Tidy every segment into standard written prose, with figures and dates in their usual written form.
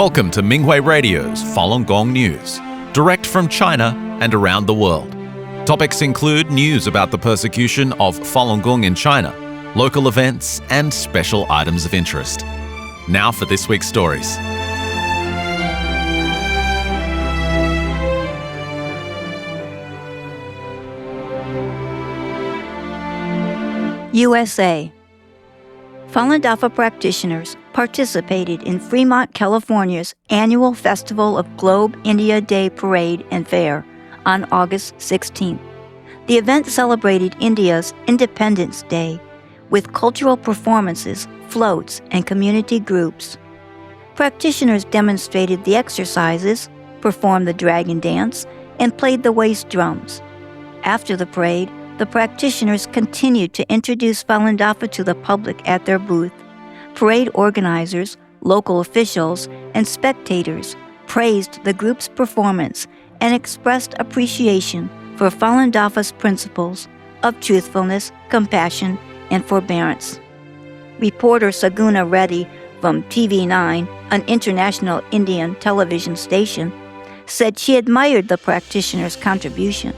Welcome to Minghui Radio's Falun Gong News, direct from China and around the world. Topics include news about the persecution of Falun Gong in China, local events, and special items of interest. Now for this week's stories. USA. Falun Dafa practitioners participated in Fremont, California's annual Festival of Globe India Day Parade and Fair on August 16th. The event celebrated India's Independence Day with cultural performances, floats, and community groups. Practitioners demonstrated the exercises, performed the dragon dance, and played the waist drums. After the parade, the practitioners continued to introduce Falun Dafa to the public at their booth. Parade organizers, local officials, and spectators praised the group's performance and expressed appreciation for Falun Dafa's principles of truthfulness, compassion, and forbearance. Reporter Saguna Reddy from TV9, an international Indian television station, said she admired the practitioners' contribution.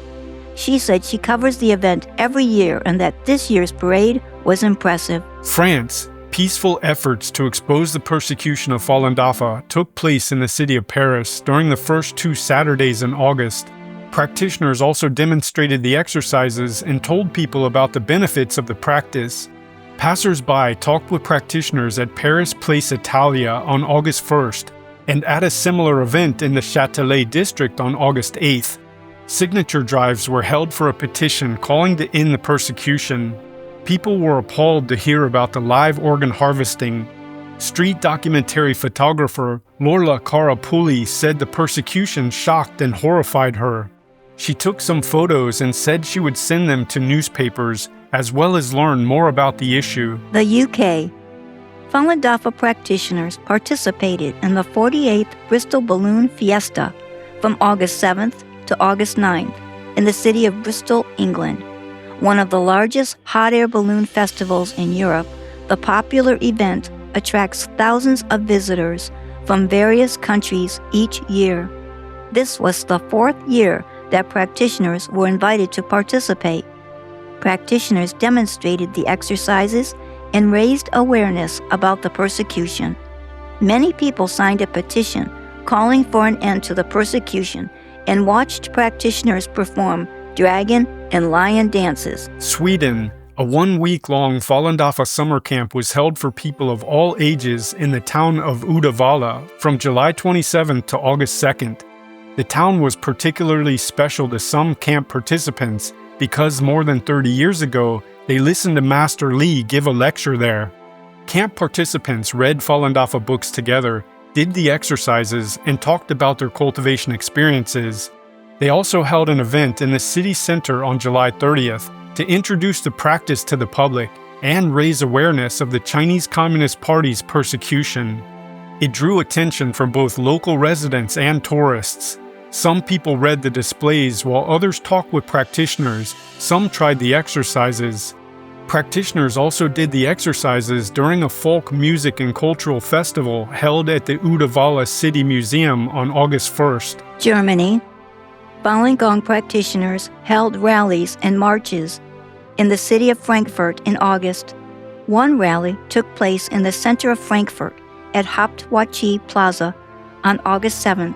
She said she covers the event every year and that this year's parade was impressive. France. Peaceful efforts to expose the persecution of Falun Dafa took place in the city of Paris during the first 2 Saturdays in August. Practitioners also demonstrated the exercises and told people about the benefits of the practice. Passers-by talked with practitioners at Paris Place Italia on August 1st and at a similar event in the Châtelet district on August 8th. Signature drives were held for a petition calling to end the persecution. People were appalled to hear about the live organ harvesting. Street documentary photographer Lorla Karapuli said the persecution shocked and horrified her. She took some photos and said she would send them to newspapers, as well as learn more about the issue. The UK. Falun Dafa practitioners participated in the 48th Bristol Balloon Fiesta from August 7th to August 9th in the city of Bristol, England. One of the largest hot air balloon festivals in Europe, the popular event attracts thousands of visitors from various countries each year. This was the 4th year that practitioners were invited to participate. Practitioners demonstrated the exercises and raised awareness about the persecution. Many people signed a petition calling for an end to the persecution and watched practitioners perform dragon and lion dances. Sweden. A 1-week-long Falun Dafa summer camp was held for people of all ages in the town of Uddevalla from July 27th to August 2nd. The town was particularly special to some camp participants because more than 30 years ago, they listened to Master Li give a lecture there. Camp participants read Falun Dafa books together, did the exercises, and talked about their cultivation experiences. They also held an event in the city center on July 30th to introduce the practice to the public and raise awareness of the Chinese Communist Party's persecution. It drew attention from both local residents and tourists. Some people read the displays while others talked with practitioners. Some tried the exercises. Practitioners also did the exercises during a folk music and cultural festival held at the Uddevalla City Museum on August 1st. Germany. Falun Gong practitioners held rallies and marches in the city of Frankfurt in August. One rally took place in the center of Frankfurt at Hauptwache Plaza on August 7th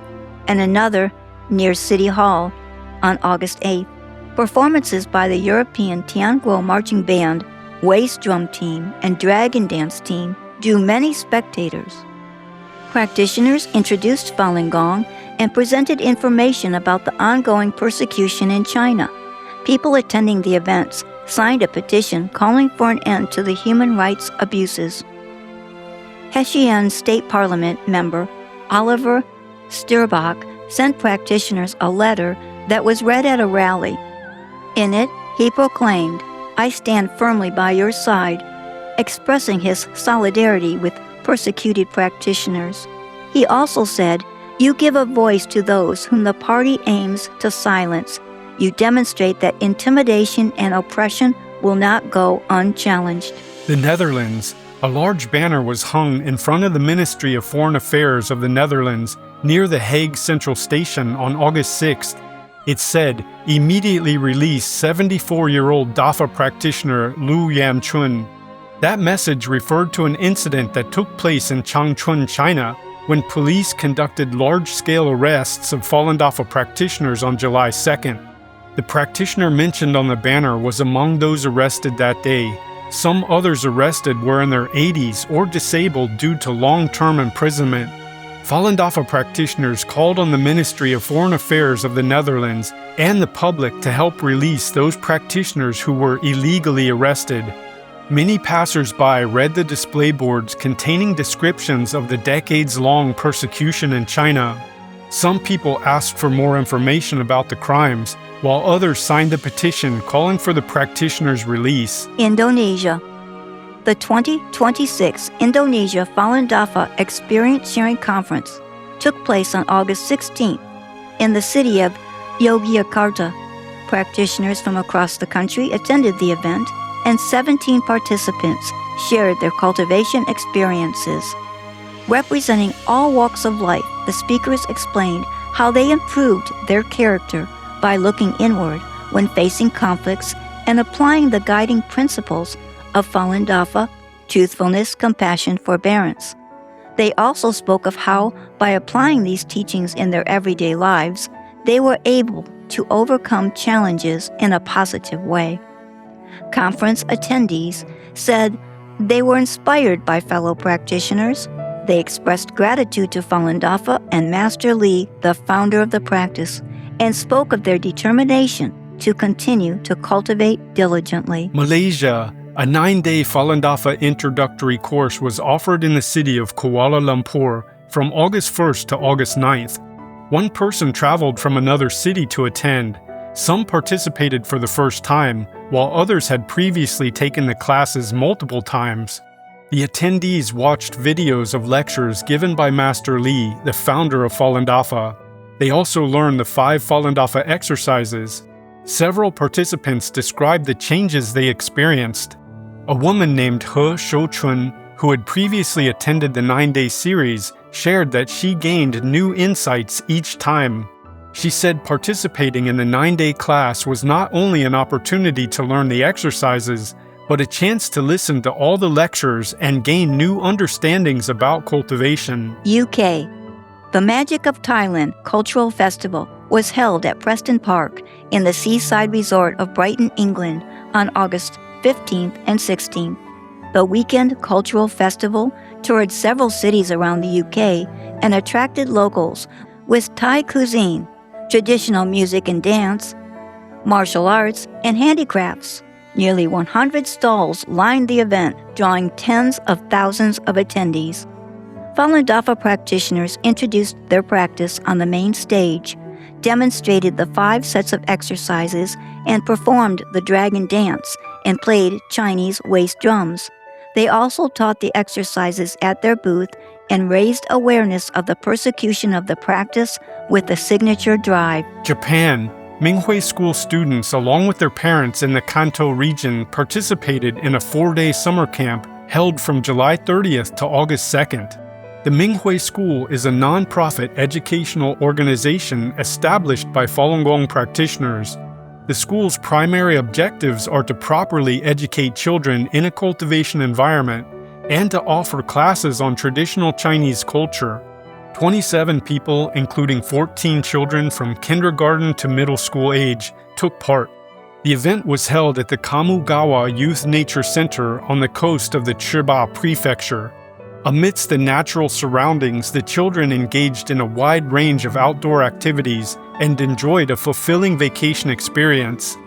and another near City Hall on August 8th. Performances by the European Tianguo Marching Band, Waist Drum Team, and Dragon Dance Team drew many spectators. Practitioners introduced Falun Gong and presented information about the ongoing persecution in China. People attending the events signed a petition calling for an end to the human rights abuses. Hessian State Parliament member Oliver Stirbach sent practitioners a letter that was read at a rally. In it, he proclaimed, "I stand firmly by your side," expressing his solidarity with persecuted practitioners. He also said, "You give a voice to those whom the party aims to silence. You demonstrate that intimidation and oppression will not go unchallenged." The Netherlands. A large banner was hung in front of the Ministry of Foreign Affairs of the Netherlands near the Hague Central Station on August 6th. It said, "Immediately release 74-year-old Dafa practitioner Lu Yamchun." That message referred to an incident that took place in Changchun, China, when police conducted large-scale arrests of Falun Dafa practitioners on July 2nd. The practitioner mentioned on the banner was among those arrested that day. Some others arrested were in their 80s or disabled due to long-term imprisonment. Falun Dafa practitioners called on the Ministry of Foreign Affairs of the Netherlands and the public to help release those practitioners who were illegally arrested. Many passers-by read the display boards containing descriptions of the decades-long persecution in China. Some people asked for more information about the crimes, while others signed a petition calling for the practitioners' release. Indonesia. The 2026 Indonesia Falun Dafa Experience Sharing Conference took place on August 16th in the city of Yogyakarta. Practitioners from across the country attended the event, and 17 participants shared their cultivation experiences. Representing all walks of life, the speakers explained how they improved their character by looking inward when facing conflicts and applying the guiding principles of Falun Dafa, truthfulness, compassion, forbearance. They also spoke of how, by applying these teachings in their everyday lives, they were able to overcome challenges in a positive way. Conference attendees said they were inspired by fellow practitioners. They expressed gratitude to Falun Dafa and Master Li, the founder of the practice, and spoke of their determination to continue to cultivate diligently. Malaysia. A 9-day Falun Dafa introductory course was offered in the city of Kuala Lumpur from August 1st to August 9th. One person traveled from another city to attend. Some participated for the first time, while others had previously taken the classes multiple times. The attendees watched videos of lectures given by Master Li, the founder of Falun Dafa. They also learned the 5 Falun Dafa exercises. Several participants described the changes they experienced. A woman named He Shouchun, who had previously attended the 9-day series, shared that she gained new insights each time. She said participating in the 9-day class was not only an opportunity to learn the exercises, but a chance to listen to all the lectures and gain new understandings about cultivation. UK. The Magic of Thailand Cultural Festival was held at Preston Park in the seaside resort of Brighton, England on August 15th and 16th. The weekend cultural festival toured several cities around the UK and attracted locals with Thai cuisine, traditional music and dance, martial arts, and handicrafts. Nearly 100 stalls lined the event, drawing tens of thousands of attendees. Falun Dafa practitioners introduced their practice on the main stage, demonstrated the 5 sets of exercises, and performed the dragon dance and played Chinese waist drums. They also taught the exercises at their booth and raised awareness of the persecution of the practice with the signature drive. Japan. Minghui School students, along with their parents in the Kanto region, participated in a 4-day summer camp held from July 30th to August 2nd. The Minghui School is a non-profit educational organization established by Falun Gong practitioners. The school's primary objectives are to properly educate children in a cultivation environment and to offer classes on traditional Chinese culture. 27 people, including 14 children from kindergarten to middle school age, took part. The event was held at the Kamugawa Youth Nature Center on the coast of the Chiba Prefecture. Amidst the natural surroundings, the children engaged in a wide range of outdoor activities and enjoyed a fulfilling vacation experience.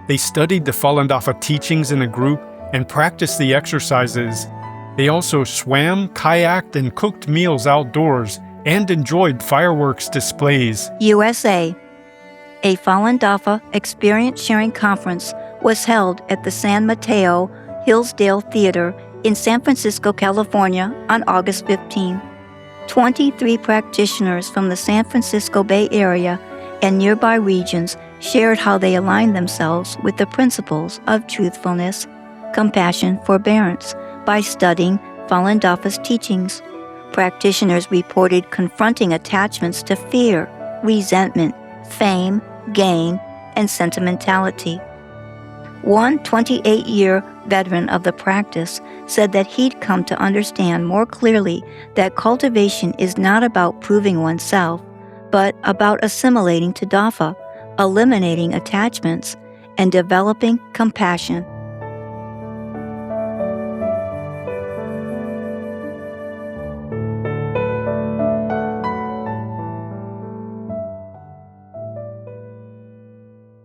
They studied the Falun Dafa teachings in a group and practiced the exercises. They also swam, kayaked, and cooked meals outdoors and enjoyed fireworks displays. USA. A Falun Dafa Experience Sharing Conference was held at the San Mateo Hillsdale Theater in San Francisco, California on August 15. 23 practitioners from the San Francisco Bay Area and nearby regions shared how they aligned themselves with the principles of truthfulness, compassion, forbearance by studying Falun Dafa's teachings. Practitioners reported confronting attachments to fear, resentment, fame, gain, and sentimentality. One 28-year veteran of the practice said that he'd come to understand more clearly that cultivation is not about proving oneself, but about assimilating to Dafa, eliminating attachments, and developing compassion.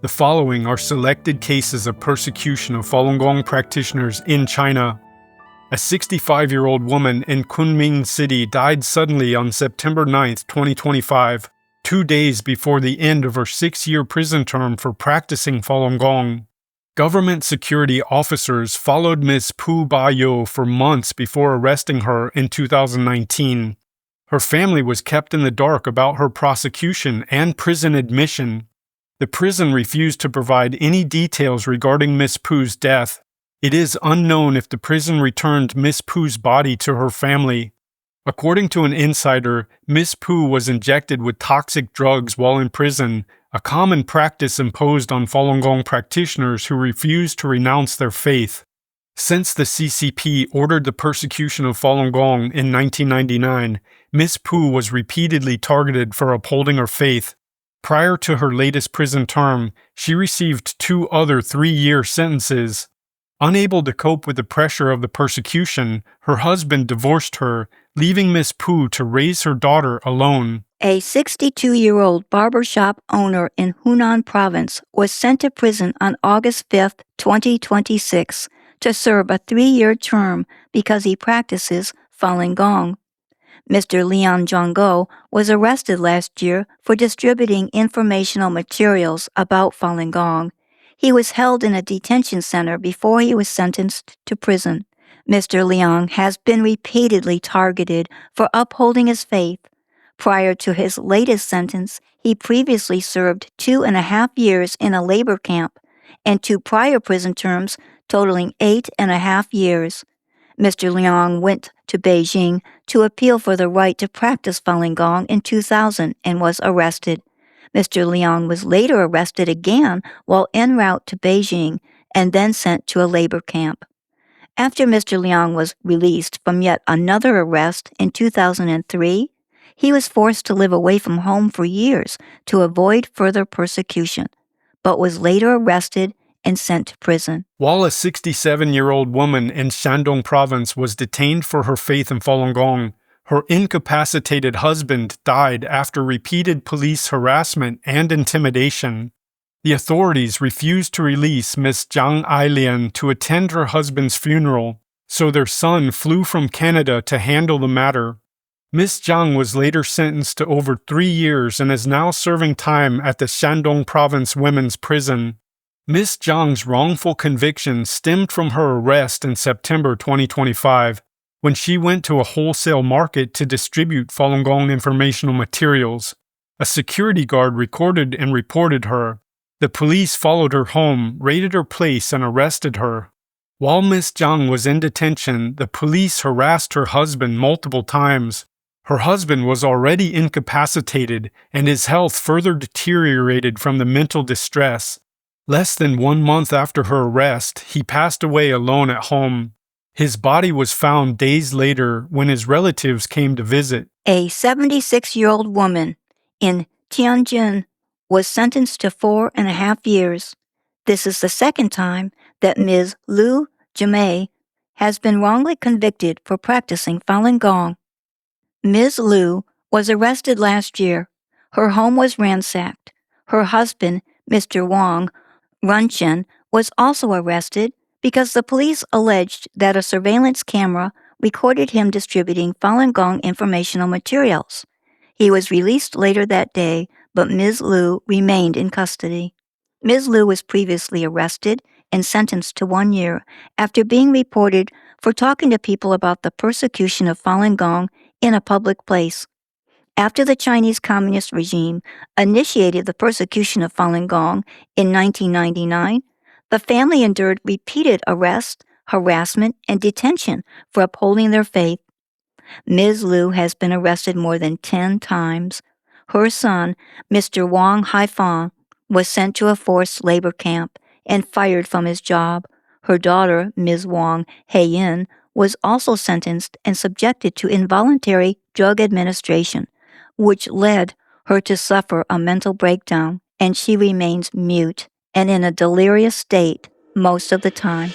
The following are selected cases of persecution of Falun Gong practitioners in China. A 65-year-old woman in Kunming City died suddenly on September 9, 2025, 2 days before the end of her 6-year prison term for practicing Falun Gong. Government security officers followed Ms. Pu Ba-yo for months before arresting her in 2019. Her family was kept in the dark about her prosecution and prison admission. The prison refused to provide any details regarding Ms. Pu's death. It is unknown if the prison returned Ms. Pu's body to her family. According to an insider, Ms. Pu was injected with toxic drugs while in prison, a common practice imposed on Falun Gong practitioners who refused to renounce their faith. Since the CCP ordered the persecution of Falun Gong in 1999, Ms. Pu was repeatedly targeted for upholding her faith. Prior to her latest prison term, she received 2 other 3-year sentences. Unable to cope with the pressure of the persecution, her husband divorced her, leaving Ms. Pu to raise her daughter alone. A 62-year-old barbershop owner in Hunan Province was sent to prison on August 5, 2026, to serve a 3-year term because he practices Falun Gong. Mr. Liang Zhongguo was arrested last year for distributing informational materials about Falun Gong. He was held in a detention center before he was sentenced to prison. Mr. Liang has been repeatedly targeted for upholding his faith. Prior to his latest sentence, he previously served 2.5 years in a labor camp and 2 prior prison terms totaling 8.5 years. Mr. Liang went to Beijing to appeal for the right to practice Falun Gong in 2000 and was arrested. Mr. Liang was later arrested again while en route to Beijing and then sent to a labor camp. After Mr. Liang was released from yet another arrest in 2003, he was forced to live away from home for years to avoid further persecution, but was later arrested and sent to prison. While a 67-year-old woman in Shandong Province was detained for her faith in Falun Gong, her incapacitated husband died after repeated police harassment and intimidation. The authorities refused to release Ms. Zhang Ailian to attend her husband's funeral, so their son flew from Canada to handle the matter. Ms. Zhang was later sentenced to over 3 years and is now serving time at the Shandong Province Women's Prison. Ms. Zhang's wrongful conviction stemmed from her arrest in September 2025, when she went to a wholesale market to distribute Falun Gong informational materials. A security guard recorded and reported her. The police followed her home, raided her place, and arrested her. While Ms. Zhang was in detention, the police harassed her husband multiple times. Her husband was already incapacitated, and his health further deteriorated from the mental distress. Less than 1 month after her arrest, he passed away alone at home. His body was found days later when his relatives came to visit. A 76-year-old woman in Tianjin was sentenced to 4.5 years. This is the second time that Ms. Liu Jimei has been wrongly convicted for practicing Falun Gong. Ms. Liu was arrested last year. Her home was ransacked. Her husband, Mr. Wang Runchen, was also arrested because the police alleged that a surveillance camera recorded him distributing Falun Gong informational materials. He was released later that day, but Ms. Liu remained in custody. Ms. Liu was previously arrested and sentenced to 1 year after being reported for talking to people about the persecution of Falun Gong in a public place. After the Chinese Communist regime initiated the persecution of Falun Gong in 1999, the family endured repeated arrests, harassment, and detention for upholding their faith. Ms. Liu has been arrested more than 10 times. Her son, Mr. Wang Haifang, was sent to a forced labor camp and fired from his job. Her daughter, Ms. Wang Heiyin, was also sentenced and subjected to involuntary drug administration, which led her to suffer a mental breakdown, and she remains mute and in a delirious state most of the time.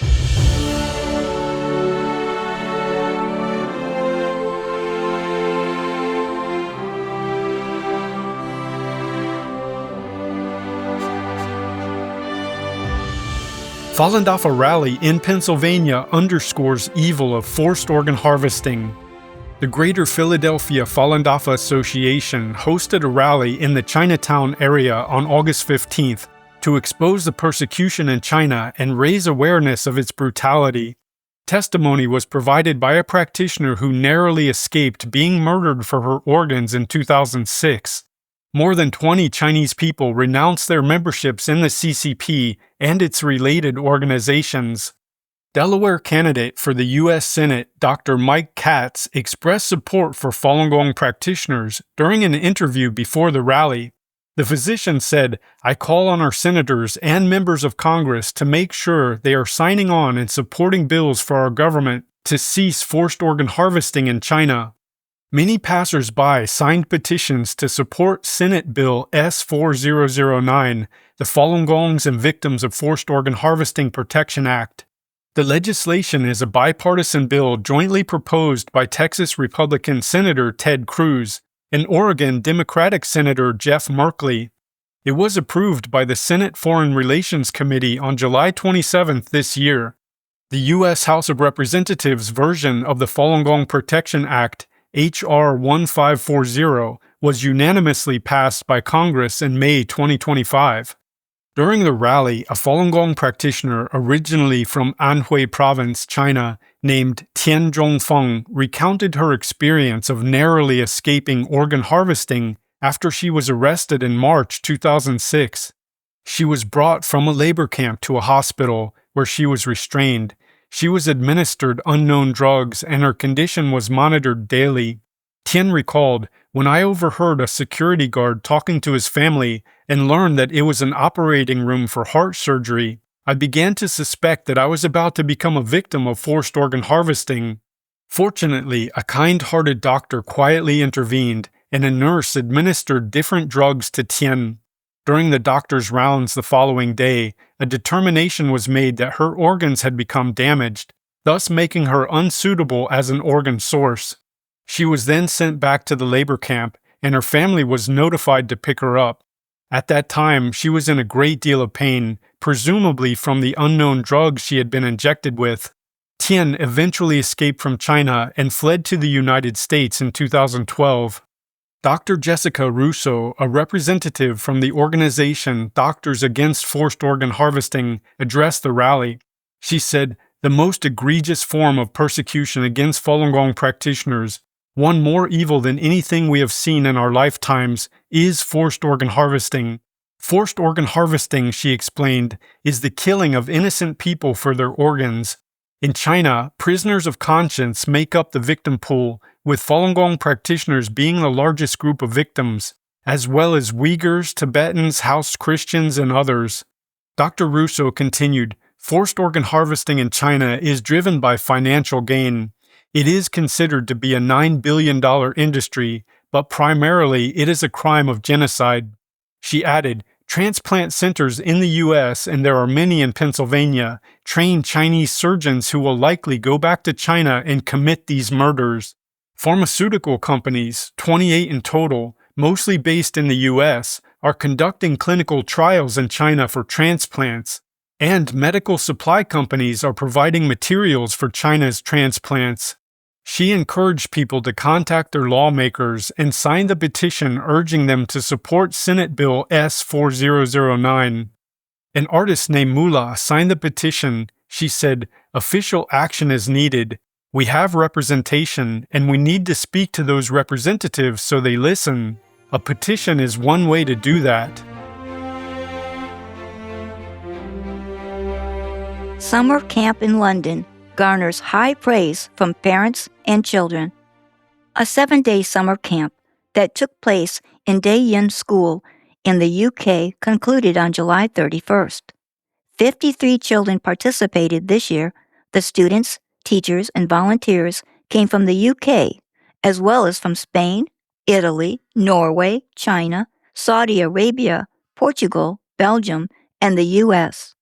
Falun Dafa rally in Pennsylvania underscores evil of forced organ harvesting. The Greater Philadelphia Falun Dafa Association hosted a rally in the Chinatown area on August 15th to expose the persecution in China and raise awareness of its brutality. Testimony was provided by a practitioner who narrowly escaped being murdered for her organs in 2006. More than 20 Chinese people renounced their memberships in the CCP and its related organizations. Delaware candidate for the U.S. Senate Dr. Mike Katz expressed support for Falun Gong practitioners during an interview before the rally. The physician said, "I call on our senators and members of Congress to make sure they are signing on and supporting bills for our government to cease forced organ harvesting in China." Many passers-by signed petitions to support Senate Bill S-4009, the Falun Gongs and Victims of Forced Organ Harvesting Protection Act. The legislation is a bipartisan bill jointly proposed by Texas Republican Senator Ted Cruz and Oregon Democratic Senator Jeff Merkley. It was approved by the Senate Foreign Relations Committee on July 27th this year. The U.S. House of Representatives version of the Falun Gong Protection Act, H.R. 1540, was unanimously passed by Congress in May 2025. During the rally, a Falun Gong practitioner originally from Anhui Province, China, named Tian Zhongfeng, recounted her experience of narrowly escaping organ harvesting after she was arrested in March 2006. She was brought from a labor camp to a hospital where she was restrained. She was administered unknown drugs and her condition was monitored daily. Tian recalled, "When I overheard a security guard talking to his family and learned that it was an operating room for heart surgery, I began to suspect that I was about to become a victim of forced organ harvesting. Fortunately, a kind-hearted doctor quietly intervened and a nurse administered different drugs to Tian. During the doctor's rounds the following day, a determination was made that her organs had become damaged, thus making her unsuitable as an organ source. She was then sent back to the labor camp, and her family was notified to pick her up. At that time, she was in a great deal of pain, presumably from the unknown drugs she had been injected with. Tian eventually escaped from China and fled to the United States in 2012. Dr. Jessica Russo, a representative from the organization Doctors Against Forced Organ Harvesting, addressed the rally. She said, "The most egregious form of persecution against Falun Gong practitioners, one more evil than anything we have seen in our lifetimes, is forced organ harvesting. Forced organ harvesting," she explained, "is the killing of innocent people for their organs. In China, prisoners of conscience make up the victim pool, with Falun Gong practitioners being the largest group of victims, as well as Uyghurs, Tibetans, House Christians, and others." Dr. Russo continued, "Forced organ harvesting in China is driven by financial gain. It is considered to be a $9 billion industry, but primarily it is a crime of genocide." She added, "Transplant centers in the U.S., and there are many in Pennsylvania, train Chinese surgeons who will likely go back to China and commit these murders. Pharmaceutical companies, 28 in total, mostly based in the U.S., are conducting clinical trials in China for transplants, and medical supply companies are providing materials for China's transplants." She encouraged people to contact their lawmakers and sign the petition urging them to support Senate Bill S-4009. An artist named Mullah signed the petition. She said, "Official action is needed. We have representation, and we need to speak to those representatives so they listen. A petition is one way to do that." Summer camp in London, garners high praise from parents and children. A 7-day summer camp that took place in Daejeon School in the UK concluded on July 31st. 53 children participated this year. The students, teachers, and volunteers came from the UK, as well as from Spain, Italy, Norway, China, Saudi Arabia, Portugal, Belgium, and the US.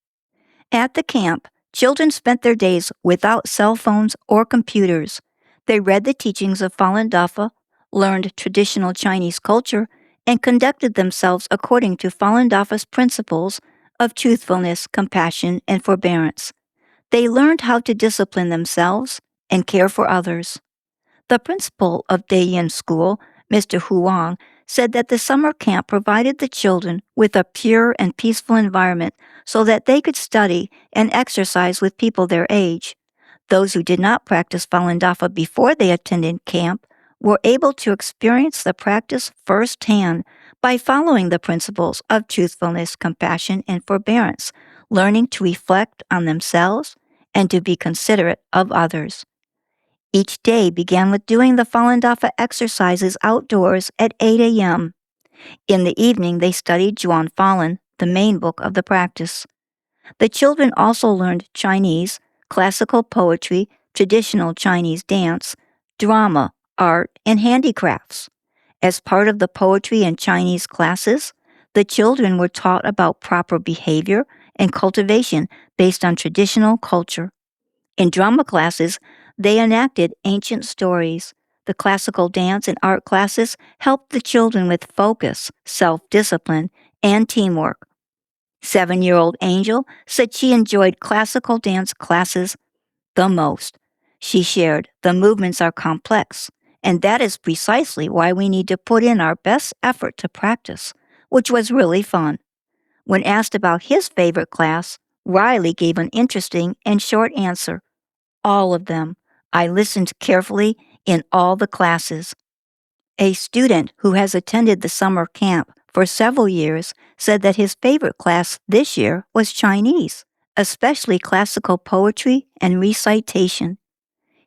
At the camp, children spent their days without cell phones or computers. They read the teachings of Falun Dafa, learned traditional Chinese culture, and conducted themselves according to Falun Dafa's principles of truthfulness, compassion, and forbearance. They learned how to discipline themselves and care for others. The principal of Daejeon School, Mr. Huang, said that the summer camp provided the children with a pure and peaceful environment so that they could study and exercise with people their age. Those who did not practice Falun Dafa before they attended camp were able to experience the practice firsthand by following the principles of truthfulness, compassion, and forbearance, learning to reflect on themselves and to be considerate of others. Each day began with doing the Falun Dafa exercises outdoors at 8 a.m. In the evening, they studied Zhuan Falun, the main book of the practice. The children also learned Chinese, classical poetry, traditional Chinese dance, drama, art, and handicrafts. As part of the poetry and Chinese classes, the children were taught about proper behavior and cultivation based on traditional culture. In drama classes, they enacted ancient stories. The classical dance and art classes helped the children with focus, self-discipline, and teamwork. 7-year-old Angel said she enjoyed classical dance classes the most. She shared, "The movements are complex, and that is precisely why we need to put in our best effort to practice," which was really fun. When asked about his favorite class, Riley gave an interesting and short answer. "All of them. I listened carefully in all the classes." A student who has attended the summer camp for several years said that his favorite class this year was Chinese, especially classical poetry and recitation.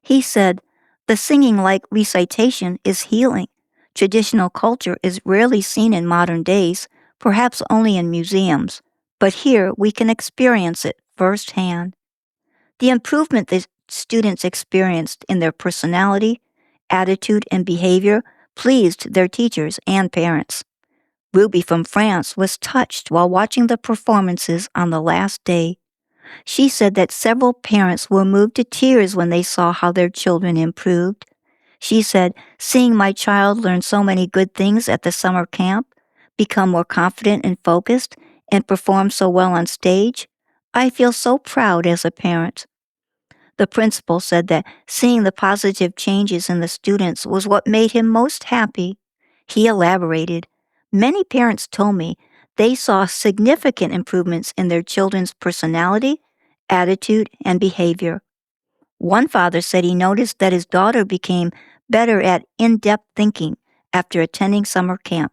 He said, "The singing like recitation is healing. Traditional culture is rarely seen in modern days, perhaps only in museums, but here we can experience it firsthand." The improvement the students experienced in their personality, attitude, and behavior pleased their teachers and parents. Ruby from France was touched while watching the performances on the last day. She said that several parents were moved to tears when they saw how their children improved. She said, "Seeing my child learn so many good things at the summer camp, become more confident and focused, and perform so well on stage, I feel so proud as a parent." The principal said that seeing the positive changes in the students was what made him most happy. He elaborated, "Many parents told me they saw significant improvements in their children's personality, attitude, and behavior." One father said he noticed that his daughter became better at in-depth thinking after attending summer camp.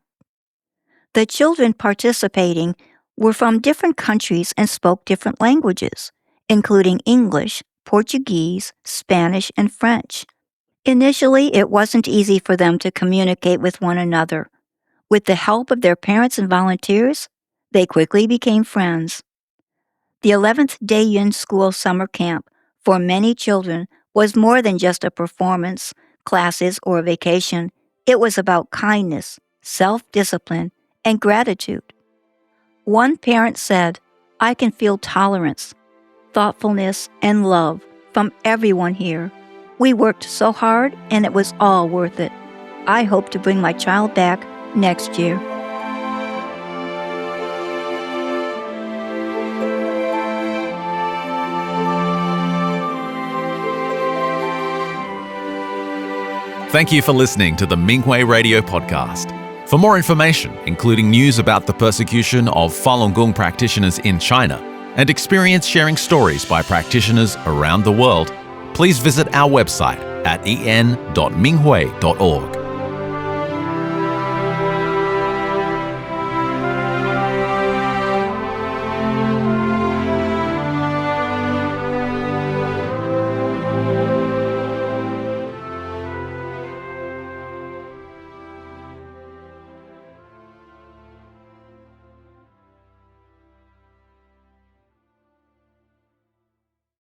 The children participating were from different countries and spoke different languages, including English, Portuguese, Spanish, and French. Initially, it wasn't easy for them to communicate with one another. With the help of their parents and volunteers, they quickly became friends. The 11th Daejeon School Summer Camp for many children was more than just a performance, classes, or a vacation. It was about kindness, self-discipline, and gratitude. One parent said, "I can feel tolerance, thoughtfulness, and love from everyone here. We worked so hard and it was all worth it. I hope to bring my child back next year." Thank you for listening to the Minghui Radio Podcast. For more information, including news about the persecution of Falun Gong practitioners in China and experience sharing stories by practitioners around the world, please visit our website at en.minghui.org.